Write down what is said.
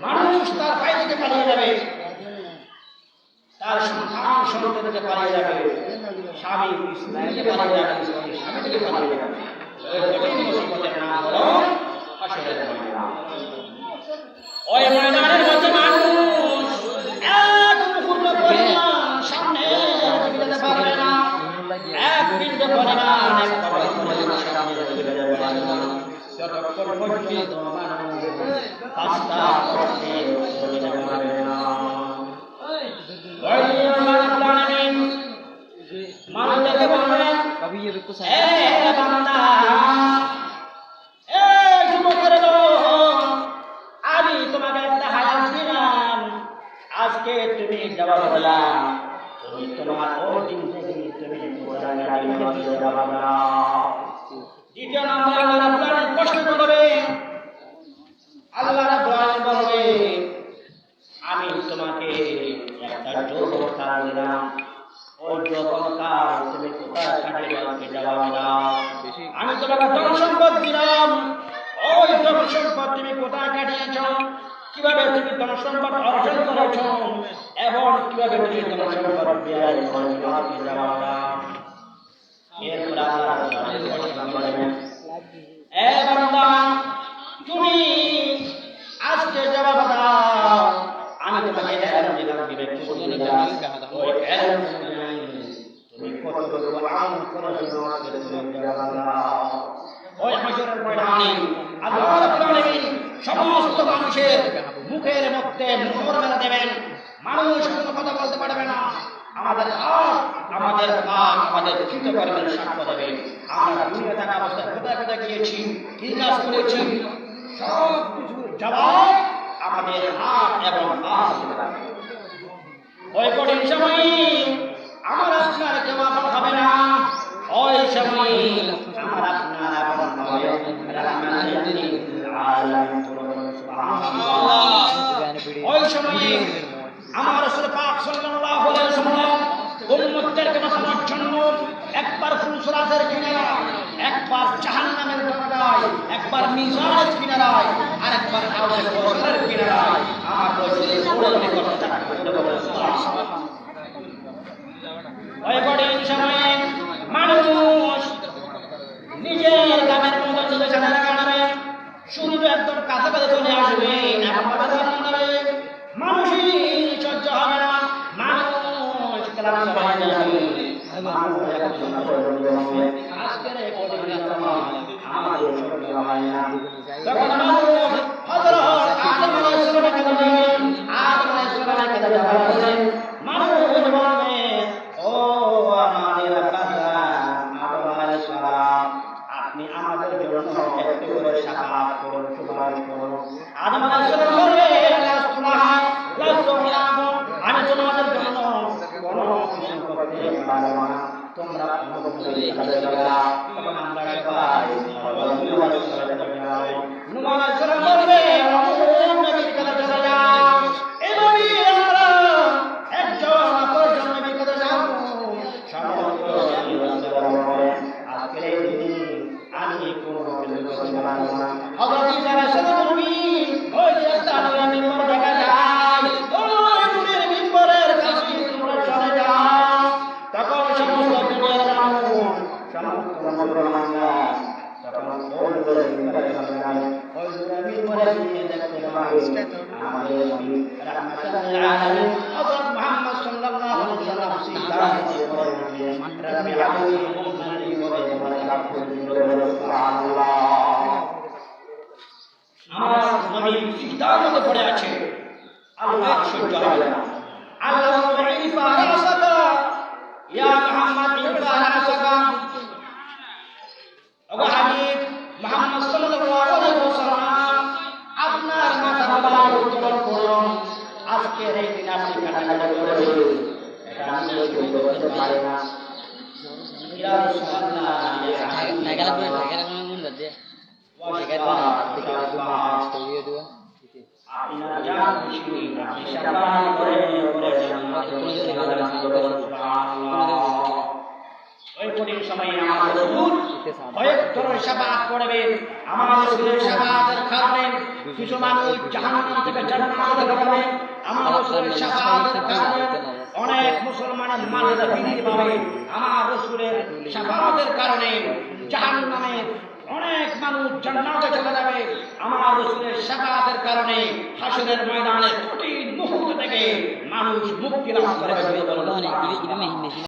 মানুষ তার ভাই থেকে পালিয়ে যাবে, তার সন্তান সন্তান থেকে পালিয়ে যাবে, স্বামী স্ত্রী থেকে পালিয়ে যাবে, স্বামী থেকে পালিয়ে যাবে। ওই কঠিন মুসিবতের নাম হলো হাসরের ময়দান। ওই ময়দানের মধ্যে মানুষ এক মুহূর্ত পরিমাণ সামনে যেতে পারবে না, এক মিনিট পরিমাণ এক কদম পরিমাণ সামনে যেতে পারবে না, যতক্ষণ পর্যন্ত মানুষ রাস্তা পথে চলতে পারবে না। ওই ময়দানে মানুষকে বলবেন, এ বান্দা, এ যুবকের দল, আমি তোমাকে একটা হায়াত দিলাম, আজকে তুমি জবাব দিলা, তুমি তোমার ওই দিন থেকে তুমি জবাব দাও। দ্বিতীয় নম্বর আল্লাহ রাব্বুল আলামিন প্রশ্ন করবে, আল্লাহ রাব্বুল আলামিন বলবে, আমি তোমাকে একটা যৌবন কাল দিলাম, ওই যৌবন কাল তুমি কোথায় কাটিয়ে জবাব দাও। আমি তোমাকে ধন সম্পদ দিলাম, ওই ধন সম্পদ তুমি কোথায় কাটিয়েছ, কিভাবে তুমি ধন সম্পদ অর্জন করেছ এবং কিভাবে তুমি ধন সম্পদ ব্যয় করেছ, জবাব দাও। এরপর আল্লাহ বলবেন, এ বান্দা, তুমি আজকে জবাব দাও, আমি তোমাকে ইলম দিলাম, বিবেক দিলাম, ওই ইলম তুমি কতটুকু আমল করেছো তুমি জবাব দাও। ওই হাসরের ময়দানে আল্লাহ রাব্বুল আলামিন সমস্ত মানুষের মুখের মধ্যে মোহর মেরে দেবেন, মানুষ কোনো কথা বলতে পারবে না। আমাদের হাত, আমাদের পা, আমাদের কৃতকর্মের সাক্ষ্য দেবে, আমরা দুনিয়া থাকা অবস্থায় কোথায় কোথায় গিয়েছি, কি কাজ করেছি, সব কিছুর জবাব আমাদের হাত এবং পা দেবে। ওই কঠিন সময় আমার আপনার জবাব হবে না, ওই সময় আমার আপনার আপন হবে ওই সময় আমার রাসূল পাক সাল্লাল্লাহু আলাইহি ওয়াসাল্লাম উম্মতদেরকে বাঁচানোর জন্য একবার ফুলসরাতের কিনারা, একবার জাহান্নামের দরজায়, একবার মিজানের কিনারায়, আর একবার হাউজে কাউসারের কিনারায় আমার রাসূলের কোলে নিকট থাকবে। ওই কঠিন সময়ে মানুষ নিজের গ্রামের মধ্যে চলে যাবে, শুরু একদম কাছাকাছি চলে আসবে, মানুষই সহ্য হবে না, মানুষ ক্লান্ত হয়ে যাবে। আজকের এই কঠিন সময় আমাদের সহ্য হয় না, তখন মানুষ হযরত আদম আলাইহিস সালামের কাছে যাবেন, আদম আলাইহিস সালামের কাছে যাওয়ার পরে মানুষ বলবে, ও আমাদের বাবা আদম আলাইহিস সালাম, আপনি আমাদের জন্য একটু করে শাফাআত করুন, সুবহান করুন। আদম আলাইহিস সালাম বলবে, আমি তোমাদের জন্য কোনো কিছু করতে পারবো না, তোমরা পড়ে আছে, আল্লাহ সহ্য হবে না। আল্লাহ মুহাম্মদ সাল্লাল্লাহু আলাইহি ওয়াসাল্লাম, আপনার মাথা মোবারক উত্তোলন করুন, আজকের এই দিন আপনি কাটাকাটি করেছেন, এটা আমি বলতে পারি না। ইয়া রাসূলুল্লাহ, আপনার জান খুশি, আপনি শাফাআত করেন, সুবহানাল্লাহ। ওই কঠিন সময়ে আমার রাসূল কয়েকজন শাফাআত করবেন। আমার রাসূলের শাফাআতের কারণে কিছু মানুষ জাহান্নাম থেকে জান্নাতে যাবে। আমার রাসূলের শাফাআতের কারণে অনেক মুসলমানের মাঝে ফিরে পাবে। আমার রাসূলের শাফাআতের কারণে জাহান্নামের অনেক মানুষ জান্নাতে চলে যাবে। আমার রাসূলের শাফাআতের কারণে হাসরের ময়দানে কঠিন মুহূর্ত থেকে মানুষ মুক্তি লাভ করবে।